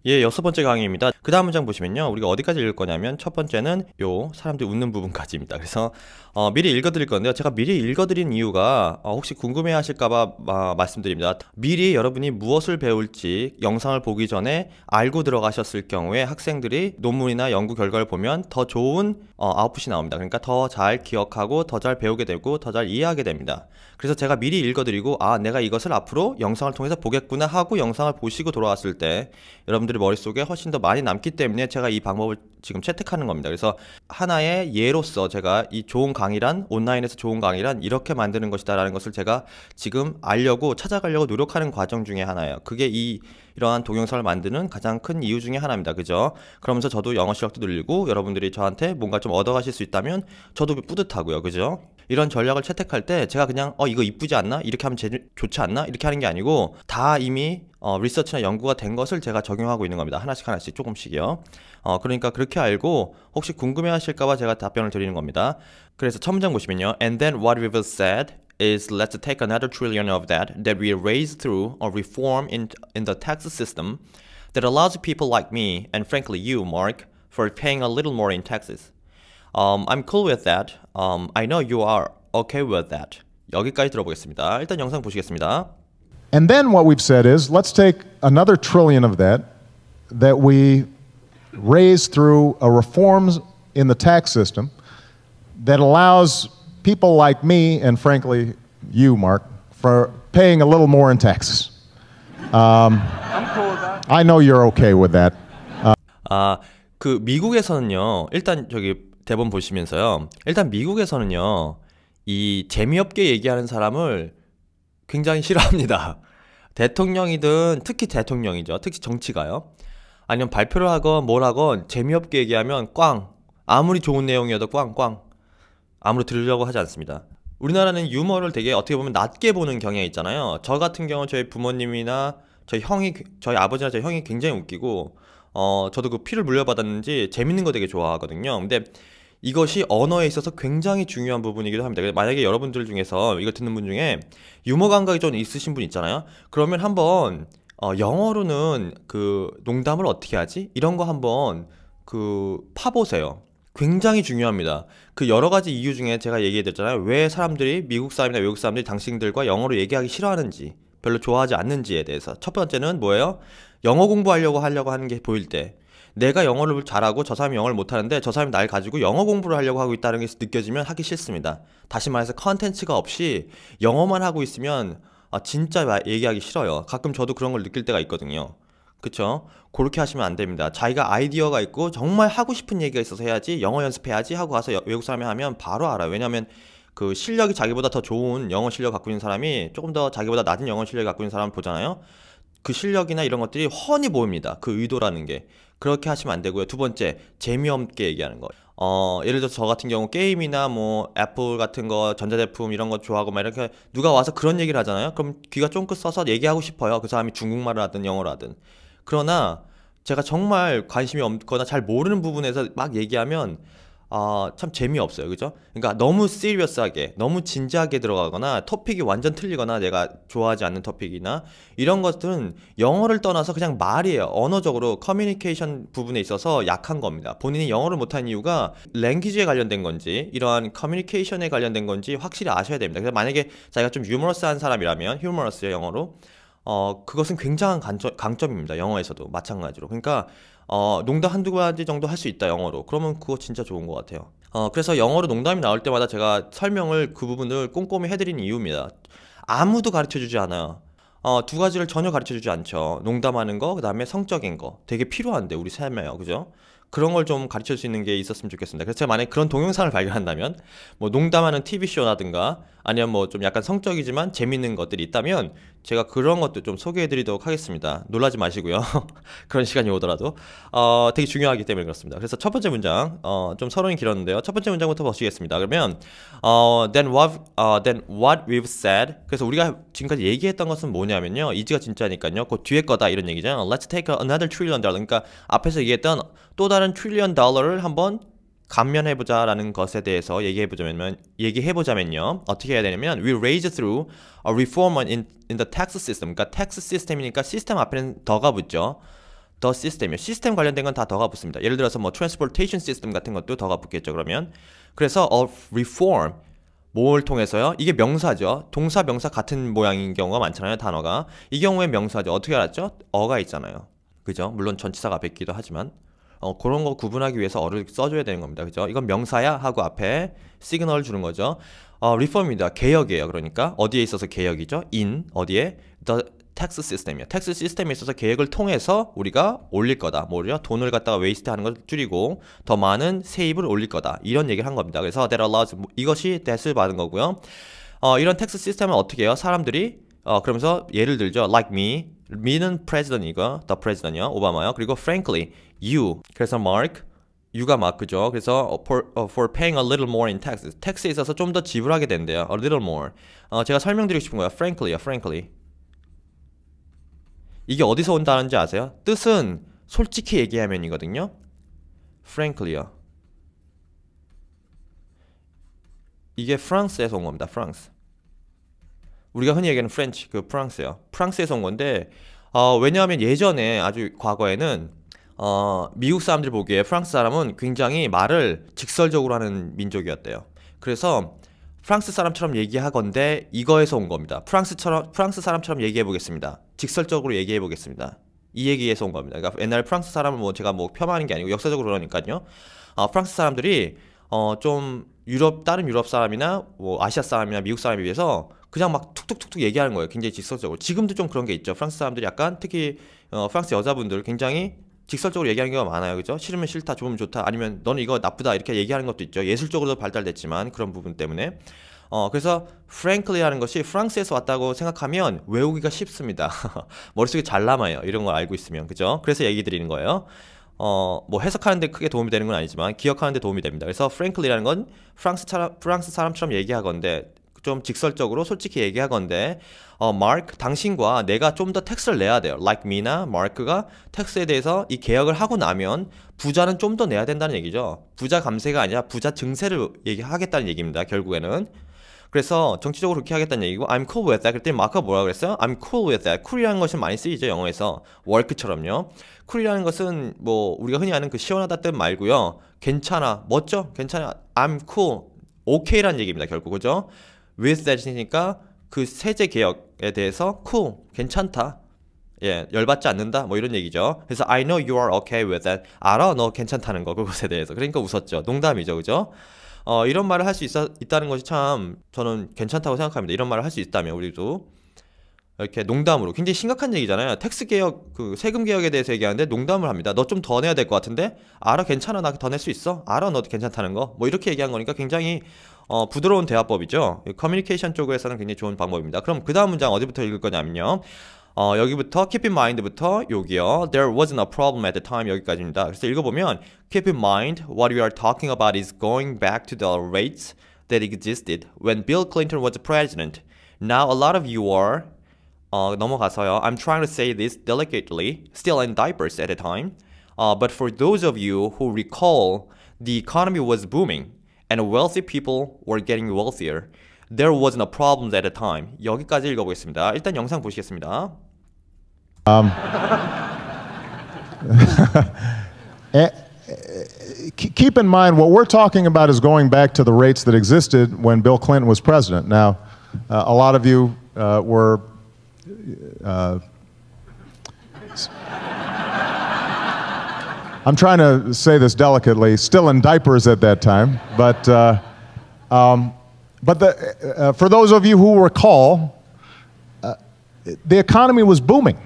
예, 6번째 강의입니다. 그 다음 문장 보시면요. 우리가 어디까지 읽을 거냐면 첫 번째는 요 사람들이 웃는 부분까지입니다. 그래서 미리 읽어드릴 건데요. 제가 미리 읽어드린 이유가 혹시 궁금해 하실까봐 말씀드립니다. 미리 여러분이 무엇을 배울지 영상을 보기 전에 알고 들어가셨을 경우에 학생들이 논문이나 연구 결과를 보면 더 좋은 아웃풋이 나옵니다. 그러니까 더 잘 기억하고 더 잘 배우게 되고 더 잘 이해하게 됩니다. 그래서 제가 미리 읽어드리고 내가 이것을 앞으로 영상을 통해서 보겠구나 하고 영상을 보시고 돌아왔을 때 여러분들의 머릿속에 훨씬 더 많이 남기 때문에 제가 이 방법을 지금 채택하는 겁니다. 그래서 하나의 예로서 제가 이 좋은 강의란, 온라인에서 좋은 강의란 이렇게 만드는 것이다 라는 것을 제가 지금 알려고 찾아가려고 노력하는 과정 중에 하나예요. 그게 이러한 동영상을 만드는 가장 큰 이유 중에 하나입니다. 그죠? 그러면서 저도 영어 실력도 늘리고 여러분들이 저한테 뭔가 좀 얻어가실 수 있다면 저도 뿌듯하고요. 그죠? 이런 전략을 채택할 때 제가 그냥 이거 이쁘지 않나? 이렇게 하면 좋지 않나? 이렇게 하는 게 아니고 다 이미 리서치나 연구가 된 것을 제가 적용하고 있는 겁니다. 하나씩 조금씩이요. 그러니까 그렇게 알고 혹시 궁금해 하실까봐 제가 답변을 드리는 겁니다. 그래서 첫 문장 보시면요. And then what we've said is let's take another trillion of that we raise through a reform in the tax system that allows people like me and frankly you, Mark, for paying a little more in taxes. I'm cool with that. I know you are okay with that. 여기까지 들어보겠습니다. 일단 영상 보시겠습니다. And then what we've said is, let's take another trillion of that we raise through a reforms in the tax system that allows people like me and frankly you, Mark, for paying a little more in taxes. I'm cool with that. I know you're okay with that. 그 미국에서는요. 일단 저기 대본 보시면서요. 일단 미국에서는요. 이 재미없게 얘기하는 사람을 굉장히 싫어합니다. 대통령이든 특히 대통령이죠. 특히 정치가요. 아니면 발표를 하건 뭘 하건 재미없게 얘기하면 꽝. 아무리 좋은 내용이어도 꽝. 아무리 들으려고 하지 않습니다. 우리나라는 유머를 되게 어떻게 보면 낮게 보는 경향이 있잖아요. 저 같은 경우는 저희 부모님이나 저희 아버지나 저희 형이 굉장히 웃기고 저도 그 피를 물려받았는지 재밌는 거 되게 좋아하거든요. 근데 이것이 언어에 있어서 굉장히 중요한 부분이기도 합니다. 만약에 여러분들 중에서 이걸 듣는 분 중에 유머 감각이 좀 있으신 분 있잖아요. 그러면 한번 영어로는 그 농담을 어떻게 하지? 이런 거 한번 파보세요. 굉장히 중요합니다. 그 여러 가지 이유 중에 제가 얘기해드렸잖아요. 왜 사람들이 미국 사람이나 외국 사람들이 당신들과 영어로 얘기하기 싫어하는지, 별로 좋아하지 않는지에 대해서. 첫 번째는 뭐예요? 영어 공부하려고 하는 게 보일 때, 내가 영어를 잘하고 저 사람이 영어를 못하는데 저 사람이 날 가지고 영어 공부를 하려고 하고 있다는 게 느껴지면 하기 싫습니다. 다시 말해서 컨텐츠가 없이 영어만 하고 있으면 진짜 얘기하기 싫어요. 가끔 저도 그런 걸 느낄 때가 있거든요. 그쵸? 그렇게 하시면 안 됩니다. 자기가 아이디어가 있고 정말 하고 싶은 얘기가 있어서 해야지, 영어 연습해야지 하고 가서 외국 사람이 하면 바로 알아요. 왜냐면 그 실력이 자기보다 더 좋은 영어 실력 갖고 있는 사람이 조금 더 자기보다 낮은 영어 실력 갖고 있는 사람을 보잖아요. 그 실력이나 이런 것들이 훤히 보입니다. 그 의도라는 게. 그렇게 하시면 안 되고요. 두 번째, 재미없게 얘기하는 거. 예를 들어서 저 같은 경우 게임이나 뭐 애플 같은 거, 전자제품 이런 거 좋아하고 막 이렇게 누가 와서 그런 얘기를 하잖아요. 그럼 귀가 쫑긋 써서 얘기하고 싶어요. 그 사람이 중국말을 하든 영어를 하든. 그러나 제가 정말 관심이 없거나 잘 모르는 부분에서 막 얘기하면 참 재미없어요. 그죠? 그러니까 너무 시리어스하게, 너무 진지하게 들어가거나 토픽이 완전 틀리거나 내가 좋아하지 않는 토픽이나 이런 것들은 영어를 떠나서 그냥 말이에요. 언어적으로 커뮤니케이션 부분에 있어서 약한 겁니다. 본인이 영어를 못하는 이유가 랭귀지에 관련된 건지 이러한 커뮤니케이션에 관련된 건지 확실히 아셔야 됩니다. 그래서 만약에 자기가 좀 유머러스한 사람이라면, 휴머러스요 영어로, 그것은 굉장한 강점입니다. 영어에서도 마찬가지로. 그러니까 농담 한두 가지 정도 할 수 있다 영어로. 그러면 그거 진짜 좋은 것 같아요. 그래서 영어로 농담이 나올 때마다 제가 설명을 그 부분을 꼼꼼히 해드리는 이유입니다. 아무도 가르쳐주지 않아요. 두 가지를 전혀 가르쳐주지 않죠. 농담하는 거, 그 다음에 성적인 거. 되게 필요한데 우리 삶에요. 그죠? 그런 걸 좀 가르칠 수 있는 게 있었으면 좋겠습니다. 그래서 제가 만약에 그런 동영상을 발견한다면 뭐 농담하는 TV쇼라든가 아니면 뭐 좀 약간 성적이지만 재밌는 것들이 있다면 제가 그런 것도 좀 소개해드리도록 하겠습니다. 놀라지 마시고요. 그런 시간이 오더라도 되게 중요하기 때문에 그렇습니다. 그래서 첫 번째 문장 좀 서론이 길었는데요. 첫 번째 문장부터 보시겠습니다. 그러면 then what we've said. 그래서 우리가 지금까지 얘기했던 것은 뭐냐면요. 이지가 진짜니까요. 그 뒤에 거다 이런 얘기죠. Let's take another trillion dollar. 그러니까 앞에서 얘기했던 또 다른 트릴리언 달러를 한번 감면해보자 라는 것에 대해서 얘기해보자면요. 어떻게 해야 되냐면 We raise through a reform in the tax system. 그러니까 tax system이니까 시스템 앞에는 더가 붙죠. the system이요. 시스템 관련된 건 다 더가 붙습니다. 예를 들어서 뭐 transportation system 같은 것도 더가 붙겠죠. 그러면 그래서 of reform 뭘 통해서요? 이게 명사죠. 동사 명사 같은 모양인 경우가 많잖아요. 단어가. 이 경우에 명사죠. 어떻게 알았죠? 어가 있잖아요. 그죠? 물론 전치사가 앞에 있기도 하지만 그런 거 구분하기 위해서 어를 써줘야 되는 겁니다. 그죠? 이건 명사야 하고 앞에 시그널을 주는 거죠. 리폼입니다. 개혁이에요. 그러니까 어디에 있어서 개혁이죠? in 어디에? the tax system이요. 텍스 시스템에 있어서 계획을 통해서 우리가 올릴 거다. 뭐죠? 돈을 갖다가 웨이스트 하는 걸 줄이고 더 많은 세입을 올릴 거다. 이런 얘기를 한 겁니다. 그래서 that allows 이것이 that을 받은 거고요. 이런 텍스 시스템은 어떻게 해요? 사람들이 그러면서 예를 들죠. like me는 president이고 the president이요. 오바마요. 그리고 frankly you 그래서 mark U가 마크죠. 그래서 for paying a little more in taxes. 텍스에 있어서 좀 더 지불하게 된대요. A little more. 제가 설명드리고 싶은 거예요. frankly요. frankly. 이게 어디서 온다는지 아세요? 뜻은 솔직히 얘기하면이거든요. frankly요. 이게 프랑스에서 온 겁니다. 프랑스. 우리가 흔히 얘기하는 프렌치, 그 프랑스요. 프랑스에서 온 건데 왜냐하면 예전에 아주 과거에는 미국 사람들 보기에 프랑스 사람은 굉장히 말을 직설적으로 하는 민족이었대요. 그래서 프랑스 사람처럼 얘기하건대 이거에서 온 겁니다. 프랑스 사람처럼 얘기해 보겠습니다. 직설적으로 얘기해 보겠습니다. 이 얘기에서 온 겁니다. 그러니까 옛날 프랑스 사람을 뭐 제가 뭐 폄하하는 게 아니고 역사적으로 그러니까요. 프랑스 사람들이 좀 다른 유럽 사람이나 뭐 아시아 사람이나 미국 사람에 비해서 그냥 막 툭툭툭툭 얘기하는 거예요. 굉장히 직설적으로. 지금도 좀 그런 게 있죠. 프랑스 사람들이 약간 특히 프랑스 여자분들 굉장히 직설적으로 얘기하는 경우가 많아요. 그죠? 싫으면 싫다, 좋으면 좋다, 아니면 너는 이거 나쁘다 이렇게 얘기하는 것도 있죠. 예술적으로도 발달됐지만 그런 부분 때문에. 그래서 frankly 하는 것이 프랑스에서 왔다고 생각하면 외우기가 쉽습니다. 머릿속에 잘 남아요. 이런 걸 알고 있으면. 그죠? 그래서 얘기 드리는 거예요. 뭐 해석하는데 크게 도움이 되는 건 아니지만 기억하는데 도움이 됩니다. 그래서 frankly라는 건 프랑스 사람처럼 얘기하건대 좀 직설적으로 솔직히 얘기하건대 마크 당신과 내가 좀 더 텍스를 내야 돼요. like me나 마크가 텍스에 대해서 이 계약을 하고 나면 부자는 좀 더 내야 된다는 얘기죠. 부자 감세가 아니라 부자 증세를 얘기하겠다는 얘기입니다. 결국에는. 그래서 정치적으로 그렇게 하겠다는 얘기고 I'm cool with that. 그랬더니 마크가 뭐라고 그랬어요? I'm cool with that. cool이라는 것이 많이 쓰이죠. 영어에서. work처럼요. cool이라는 것은 뭐 우리가 흔히 아는 그 시원하다 뜻 말고요. 괜찮아. 멋져? 괜찮아. I'm cool. okay라는 얘기입니다. 결국. 그죠? with that이니까 그 세제 개혁에 대해서 cool. 괜찮다. 예, 열받지 않는다. 뭐 이런 얘기죠. 그래서 I know you are okay with that. 알아. 너 괜찮다는 거. 그것에 대해서. 그러니까 웃었죠. 농담이죠. 그죠? 이런 말을 할 수 있다는 것이 참 저는 괜찮다고 생각합니다. 이런 말을 할 수 있다면 우리도 이렇게 농담으로 굉장히 심각한 얘기잖아요. 텍스 개혁, 그 세금 개혁에 대해서 얘기하는데 농담을 합니다. 너 좀 더 내야 될 것 같은데? 알아, 괜찮아, 나 더 낼 수 있어? 알아, 너도 괜찮다는 거? 뭐 이렇게 얘기한 거니까 굉장히 부드러운 대화법이죠. 커뮤니케이션 쪽에서는 굉장히 좋은 방법입니다. 그럼 그 다음 문장 어디부터 읽을 거냐면요. 여기부터 keep in mind부터 여기요. There wasn't a problem at the time 여기까지입니다. 그래서 읽어보면 keep in mind what we are talking about is going back to the rates that existed when Bill Clinton was president. Now a lot of you are 넘어가서요. I'm trying to say this delicately, still in diapers at the time. But for those of you who recall, the economy was booming and wealthy people were getting wealthier. There wasn't a problem at the time. 여기까지 읽어보겠습니다. 일단 영상 보시겠습니다. Keep in mind, what we're talking about is going back to the rates that existed when Bill Clinton was president. Now, a lot of you were I'm trying to say this delicately, still in diapers at that time, but for those of you who recall, the economy was booming,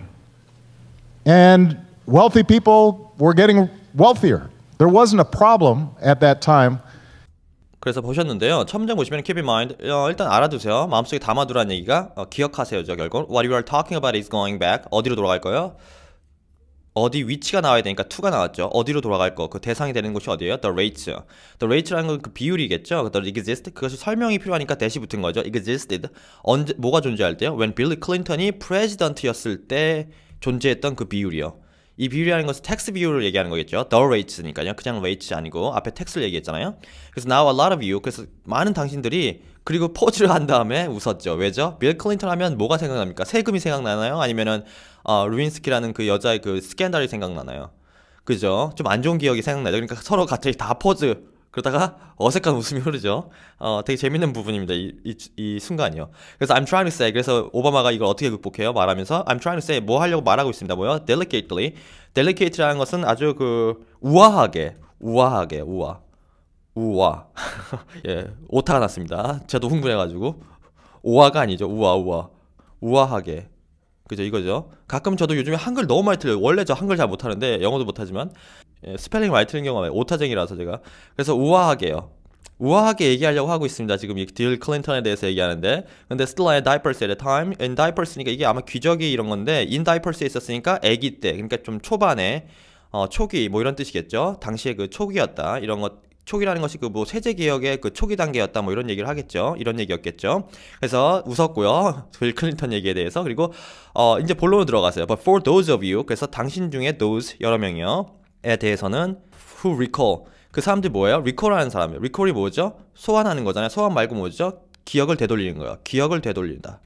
and wealthy people were getting wealthier. There wasn't a problem at that time. 그래서 보셨는데요. 첫 문장 보시면 keep in mind, 일단 알아두세요. 마음속에 담아두라는 얘기가 기억하세요죠. 결국 What you are talking about is going back. 어디로 돌아갈 거예요? 어디 위치가 나와야 되니까 to가 나왔죠. 어디로 돌아갈 거. 그 대상이 되는 곳이 어디예요? The rates. The rates라는 건 그 비율이겠죠. The exist. 그것이 설명이 필요하니까 대시 붙은 거죠. existed. 언제 뭐가 존재할 때요? When Bill Clinton이 president였을 때 존재했던 그 비율이요. 이 비율이라는 것은 텍스 비율을 얘기하는 거겠죠. The rates니까요. 그냥 rates 아니고 앞에 텍스를 얘기했잖아요. 그래서 now a lot of you, 그래서 많은 당신들이 그리고 포즈를 한 다음에 웃었죠. 왜죠? 빌 클린턴 하면 뭐가 생각납니까? 세금이 생각나나요? 아니면은 루인스키라는 그 여자의 그 스캔들이 생각나나요? 그죠? 좀 안 좋은 기억이 생각나죠. 그러니까 서로 갑자기 다 포즈, 그러다가 어색한 웃음이 흐르죠. 되게 재밌는 부분입니다. 이 순간이요. 그래서 I'm trying to say, 그래서 오바마가 이걸 어떻게 극복해요? 말하면서 I'm trying to say, 뭐 하려고 말하고 있습니다. 뭐요? Delicately. Delicate라는 것은 아주 그 우아하게, 우아. 예, 오타가 났습니다. 저도 흥분해가지고. 오아가 아니죠. 우아하게. 그죠, 이거죠. 가끔 저도 요즘에 한글 너무 많이 틀려요. 원래 저 한글 잘 못하는데, 영어도 못하지만, 예, 스펠링 많이 틀린 경우가 많아요. 오타쟁이라서 제가. 그래서 우아하게요. 우아하게 얘기하려고 하고 있습니다. 지금 이 딜 클린턴에 대해서 얘기하는데. 근데 still in diapers at the time. in diapers니까 이게 아마 귀저귀 이런 건데, in diapers에 있었으니까 아기 때. 그러니까 좀 초반에, 초기, 뭐 이런 뜻이겠죠. 당시에 그 초기였다. 이런 것. 초기라는 것이 그 뭐 세제 개혁의 그 초기 단계였다 뭐 이런 얘기를 하겠죠. 이런 얘기였겠죠. 그래서 웃었고요. 빌 클린턴 얘기에 대해서. 그리고 이제 본론으로 들어가세요. But for those of you, 그래서 당신 중에 those 여러 명이요. 에 대해서는 who recall. 그 사람들이 뭐예요? recall하는 사람이에요. recall이 뭐죠? 소환하는 거잖아요. 소환 말고 뭐죠? 기억을 되돌리는 거예요. 기억을 되돌린다.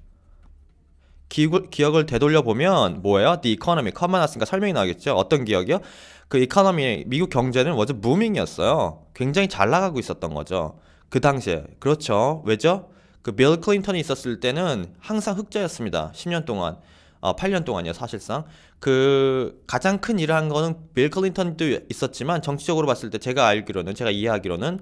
기억을 되돌려 보면 뭐예요? The economy. 컴마 났으니까 설명이 나오겠죠. 어떤 기억이요? 그 이코노미, 미국 경제는 완전 무밍이었어요. 굉장히 잘 나가고 있었던 거죠. 그 당시에. 그렇죠. 왜죠? 그 빌 클린턴이 있었을 때는 항상 흑자였습니다. 10년 동안. 8년 동안이요, 사실상. 그 가장 큰 일을 한 거는 빌 클린턴도 있었지만 정치적으로 봤을 때 제가 알기로는, 제가 이해하기로는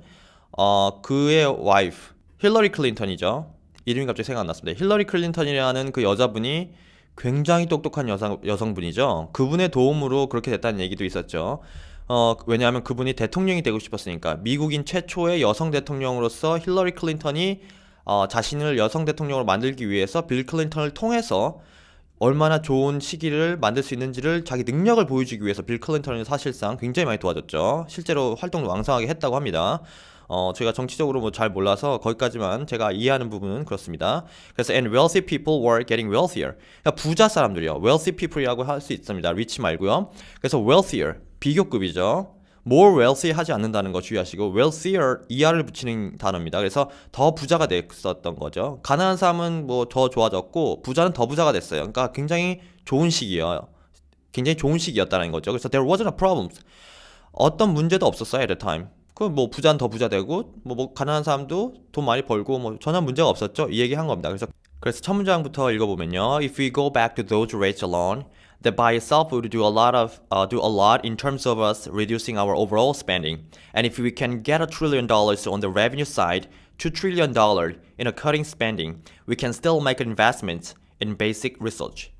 그의 와이프 힐러리 클린턴이죠. 이름이 갑자기 생각 안 났습니다. 힐러리 클린턴이라는 그 여자분이 굉장히 똑똑한 여성분이죠. 그분의 도움으로 그렇게 됐다는 얘기도 있었죠. 왜냐하면 그분이 대통령이 되고 싶었으니까. 미국인 최초의 여성 대통령으로서 힐러리 클린턴이 자신을 여성 대통령으로 만들기 위해서 빌 클린턴을 통해서 얼마나 좋은 시기를 만들 수 있는지를 자기 능력을 보여주기 위해서 빌 클린턴이 사실상 굉장히 많이 도와줬죠. 실제로 활동도 왕성하게 했다고 합니다. 제가 정치적으로 뭐 잘 몰라서 거기까지만 제가 이해하는 부분은 그렇습니다. 그래서 and wealthy people were getting wealthier. 그러니까 부자 사람들이요. wealthy people이라고 할 수 있습니다. rich 말고요. 그래서 wealthier, 비교급이죠. more wealthy 하지 않는다는 거 주의하시고 wealthier, ER을 붙이는 단어입니다. 그래서 더 부자가 됐었던 거죠. 가난한 사람은 뭐 더 좋아졌고 부자는 더 부자가 됐어요. 그러니까 굉장히 좋은 시기예요. 굉장히 좋은 시기였다는 거죠. 그래서 there wasn't a problem. 어떤 문제도 없었어요, at the time. 그 뭐 부자는 더 부자 되고 뭐 가난한 사람도 돈 많이 벌고 뭐 전혀 문제가 없었죠. 이 얘기 한 겁니다. 그래서 첫 문장부터 읽어보면요. If we go back to those rates alone, that by itself would do a lot in terms of us reducing our overall spending. And if we can get $1 trillion on the revenue side, $2 trillion in a cutting spending, we can still make investments in basic research.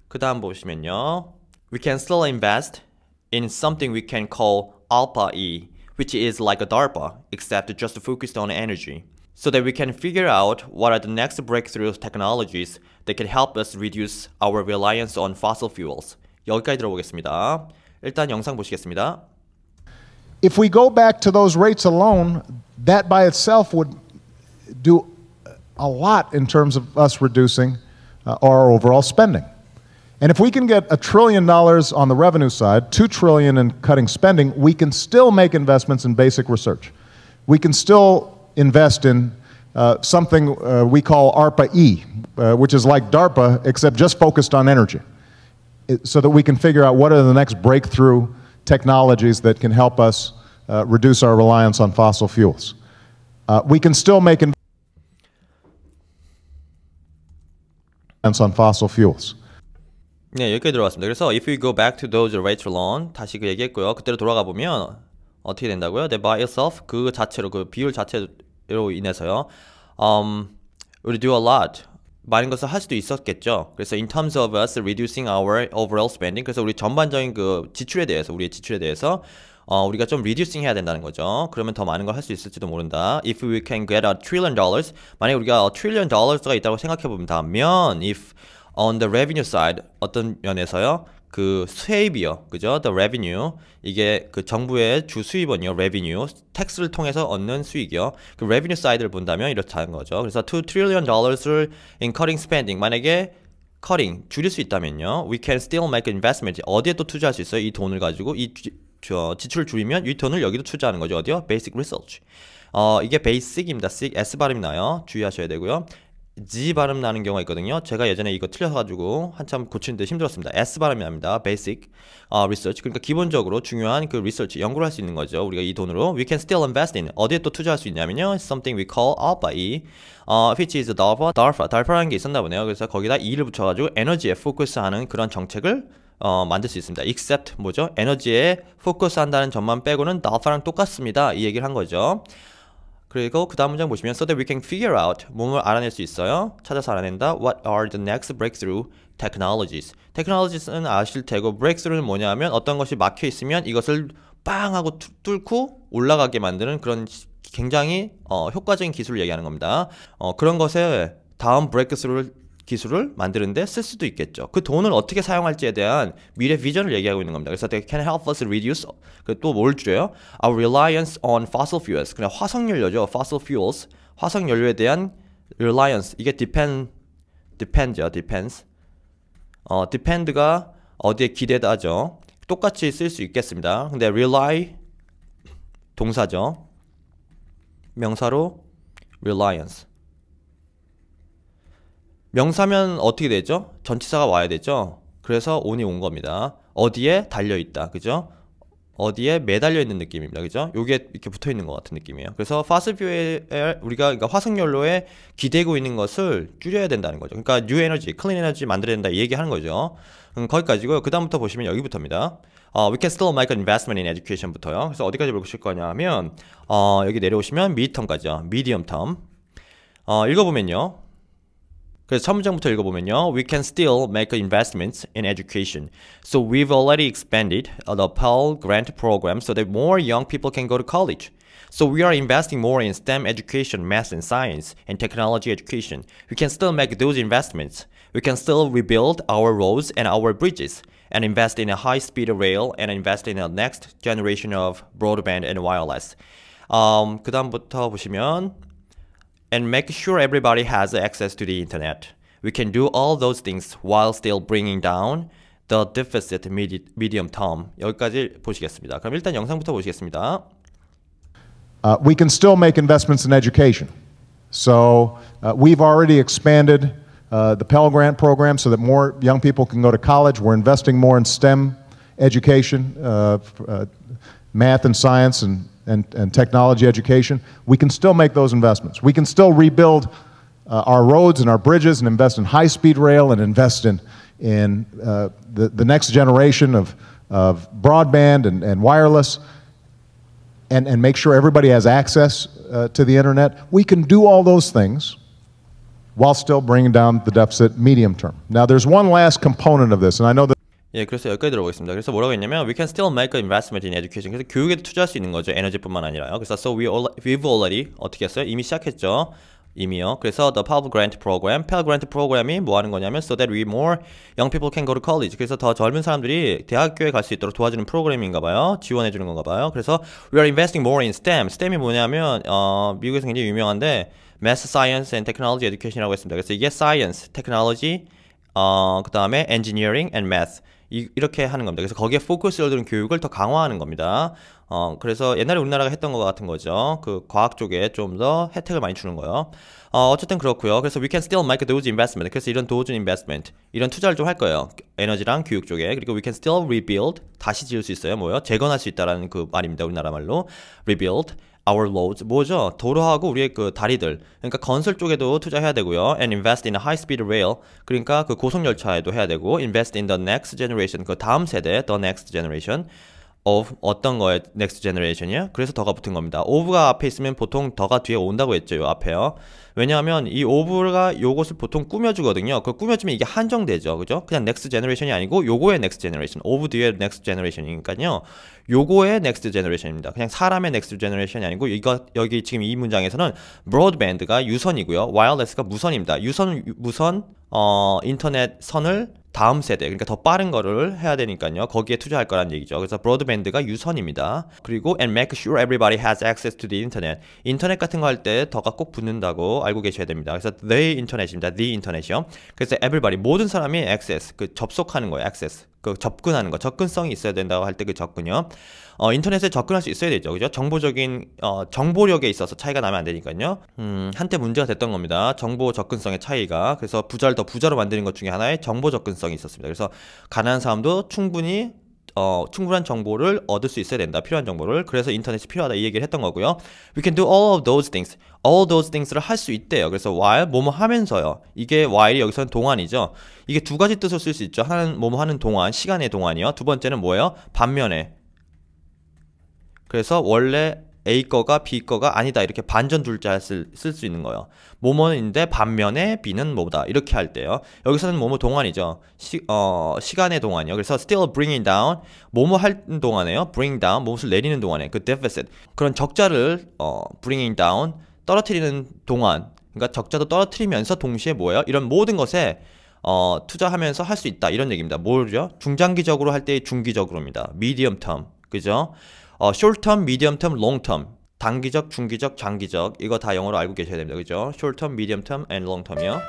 그 다음 보시면요. We can still invest in something we can call Alpha E, which is like a DARPA, except just focused on energy, so that we can figure out what are the next breakthrough technologies that can help us reduce our reliance on fossil fuels. 여기까지 들어보겠습니다. 일단 영상 보시겠습니다. If we go back to those rates alone, that by itself would do a lot in terms of us reducing our overall spending. And if we can get $1 trillion on the revenue side, $2 trillion in cutting spending, we can still make investments in basic research. We can still invest in something we call ARPA-E, which is like DARPA, except just focused on energy, so that we can figure out what are the next breakthrough technologies that can help us reduce our reliance on fossil fuels. We can still make investments on fossil fuels. 네, 여기까지 들어왔습니다. 그래서 if we go back to those rates alone, 다시 그 얘기했고요. 그때로 돌아가 보면 어떻게 된다고요? That by itself, 그 자체로, 그 비율 자체로 인해서요. would do a lot. 많은 것을 할 수도 있었겠죠. 그래서 in terms of us reducing our overall spending, 그래서 우리 전반적인 그 지출에 대해서, 우리의 지출에 대해서 우리가 좀 reducing 해야 된다는 거죠. 그러면 더 많은 걸 할 수 있을지도 모른다. If we can get $1 trillion, 만약에 우리가 $1 trillion 가 있다고 생각해 보면, if on the revenue side, 어떤 면에서요, 그 수입이요, 그죠? The revenue, 이게 그 정부의 주 수입원이요, revenue, 텍스를 통해서 얻는 수익이요. 그 revenue side를 본다면 이렇다는 거죠. 그래서 $2 trillion in cutting spending, 만약에 cutting, 줄일 수 있다면요. We can still make investment. 어디에 또 투자할 수 있어요? 이 돈을 가지고 이 지출을 줄이면 이 돈을 여기도 투자하는 거죠. 어디요? Basic research. 이게 basic입니다. S 발음이 나요. 주의하셔야 되고요. G 발음 나는 경우가 있거든요. 제가 예전에 이거 틀려가지고 한참 고치는데 힘들었습니다. S 발음이 납니다. Basic research. 그러니까 기본적으로 중요한 그 research, 연구를 할 수 있는 거죠. 우리가 이 돈으로. We can still invest in. 어디에 또 투자할 수 있냐면요. Something we call alpha, which is DARPA라는 게 있었나 보네요. 그래서 거기다 E를 붙여가지고 에너지에 포커스하는 그런 정책을 만들 수 있습니다. except 뭐죠? 에너지에 포커스 한다는 점만 빼고는 DARPA랑 똑같습니다. 이 얘기를 한 거죠. 그리고 그 다음 문장 보시면 so that we can figure out 몸을 알아낼 수 있어요. 찾아서 알아낸다. What are the next breakthrough technologies? technologies는 아실 테고 breakthrough는 뭐냐면 어떤 것이 막혀 있으면 이것을 빵 하고 뚫고 올라가게 만드는 그런 굉장히 효과적인 기술을 얘기하는 겁니다. 그런 것에 다음 breakthrough 기술을 만드는데 쓸 수도 있겠죠. 그 돈을 어떻게 사용할지에 대한 미래 비전을 얘기하고 있는 겁니다. 그래서 they can help us reduce, 또 뭘 줄여요? Our reliance on fossil fuels. 그냥 화석연료죠. fossil fuels. 화석연료에 대한 reliance. 이게 depend죠. depends. depend가 어디에 기대다죠. 똑같이 쓸 수 있겠습니다. 근데 rely 동사죠. 명사로 reliance. 명사면 어떻게 되죠? 전치사가 와야 되죠? 그래서 on이 온 겁니다. 어디에 달려있다. 그죠? 어디에 매달려 있는 느낌입니다. 그죠? 요게 이렇게 붙어 있는 것 같은 느낌이에요. 그래서 fossil fuel에 우리가 그러니까 화석연료에 기대고 있는 것을 줄여야 된다는 거죠. 그러니까 new energy, clean energy 만들어야 된다 이 얘기하는 거죠. 거기까지고요. 그 다음부터 보시면 여기부터입니다. We can still make an investment in education부터요. 그래서 어디까지 보실 거냐 하면 여기 내려오시면 midterm까지요. medium term. 읽어보면요. 그래서 첫 문장부터 읽어보면요. We can still make investments in education. So we've already expanded the Pell Grant program so that more young people can go to college. So we are investing more in STEM education, math and science, and technology education. We can still make those investments. We can still rebuild our roads and our bridges, and invest in a high-speed rail, and invest in the next generation of broadband and wireless. 그 다음부터 보시면 and make sure everybody has access to the internet. We can do all those things while still bringing down the deficit medium term. 여기까지 보시겠습니다. 그럼 일단 영상부터 보시겠습니다. We can still make investments in education. So we've already expanded the Pell Grant program so that more young people can go to college. We're investing more in STEM education, math and science and technology education. We can still make those investments. We can still rebuild our roads and our bridges and invest in high-speed rail and invest in the next generation of broadband and wireless and make sure everybody has access to the internet. We can do all those things while still bringing down the deficit medium term. Now there's one last component of this, and I know that 예, 그래서 여기까지 들어보겠습니다. 그래서 뭐라고 했냐면 we can still make an investment in education. 그래서 교육에도 투자할 수 있는 거죠. 에너지뿐만 아니라요. 그래서 so we've already 어떻게 했어요? 이미 시작했죠. 이미요. 그래서 the Pell Grant program, Pell Grant program이 뭐 하는 거냐면 so that we more young people can go to college. 그래서 더 젊은 사람들이 대학교에 갈 수 있도록 도와주는 프로그램인가 봐요. 지원해 주는 건가 봐요. 그래서 we are investing more in STEM. STEM이 뭐냐면 미국에서 굉장히 유명한데 Math, Science and Technology Education이라고 했습니다. 그래서 이게 Science, Technology, 그 다음에 Engineering and Math 이렇게 하는 겁니다. 그래서 거기에 포커스를 두는 교육을 더 강화하는 겁니다. 그래서 옛날에 우리나라가 했던 것 같은 거죠. 그 과학 쪽에 좀 더 혜택을 많이 주는 거예요. 어쨌든 그렇고요. 그래서 we can still make those investment. 그래서 이런 도준 investment, 이런 투자를 좀 할 거예요. 에너지랑 교육 쪽에. 그리고 we can still rebuild, 다시 지을 수 있어요. 뭐요? 재건할 수 있다라는 그 말입니다. 우리나라 말로 rebuild. Our roads 뭐죠? 도로하고 우리의 그 다리들. 그러니까 건설 쪽에도 투자해야 되고요. And invest in a high-speed rail. 그러니까 그 고속열차에도 해야 되고, invest in the next generation. 그 다음 세대, the next generation of 어떤 거에 next generation이요? 그래서 더가 붙은 겁니다. of가 앞에 있으면 보통 더가 뒤에 온다고 했죠. 요 앞에요. 왜냐하면 이 of가 요것을 보통 꾸며주거든요. 그 꾸며주면 이게 한정되죠. 그죠? 그냥 next generation이 아니고 요거의 next generation. of 뒤에 next generation이니까요. 요거의 next generation입니다. 그냥 사람의 next generation이 아니고 이거 여기 지금 이 문장에서는 broadband가 유선이고요. wireless가 무선입니다. 무선 인터넷 선을 다음 세대, 그러니까 더 빠른 거를 해야 되니까요. 거기에 투자할 거란 얘기죠. 그래서 브로드밴드가 유선입니다. 그리고 and make sure everybody has access to the internet. 인터넷 같은 거 할 때 더가 꼭 붙는다고 알고 계셔야 됩니다. 그래서 the internet입니다. the internet이요. 그래서 everybody, 모든 사람이 access, 그 접속하는 거예요. access. 그 접근하는 거, 접근성이 있어야 된다고 할 때 그 접근요. 인터넷에 접근할 수 있어야 되죠. 그죠? 정보적인, 정보력에 있어서 차이가 나면 안 되니까요. 한때 문제가 됐던 겁니다. 정보 접근성의 차이가. 그래서 부자를 더 부자로 만드는 것 중에 하나의 정보 접근성이 있었습니다. 그래서 가난한 사람도 충분히 충분한 정보를 얻을 수 있어야 된다. 필요한 정보를. 그래서 인터넷이 필요하다 이 얘기를 했던 거고요. We can do all of those things. all those things를 할 수 있대요. 그래서 while 뭐뭐 하면서요. 이게 while이 여기서는 동안이죠. 이게 두 가지 뜻을 쓸 수 있죠. 하나는 뭐뭐 하는 동안, 시간의 동안이요. 두 번째는 뭐예요? 반면에. 그래서 원래 A 거가 B 거가 아니다 이렇게 반전 둘자 쓸 수 있는 거예요. 뭐뭐인데 반면에 B는 뭐다 이렇게 할 때요. 여기서는 뭐뭐 동안이죠. 시간의 동안이요. 그래서 still bringing down 뭐뭐 할 동안에요. bring down 무엇을 내리는 동안에 그 deficit 그런 적자를 bringing down 떨어뜨리는 동안 그러니까 적자도 떨어뜨리면서 동시에 뭐예요? 이런 모든 것에 투자하면서 할 수 있다 이런 얘기입니다. 뭐죠? 중장기적으로 할 때 중기적으로입니다. medium term 그죠? short term, medium term, long term 단기적, 중기적, 장기적 이거 다 영어로 알고 계셔야 됩니다. 그죠? short term, medium term, and long term이요.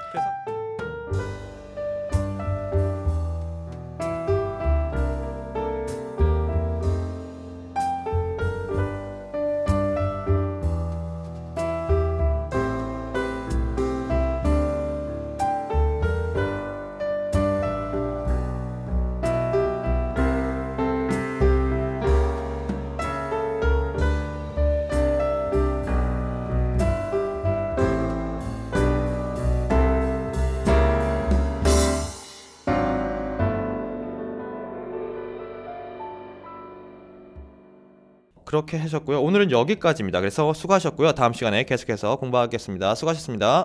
그렇게 하셨고요. 오늘은 여기까지입니다. 그래서 수고하셨고요. 다음 시간에 계속해서 공부하겠습니다. 수고하셨습니다.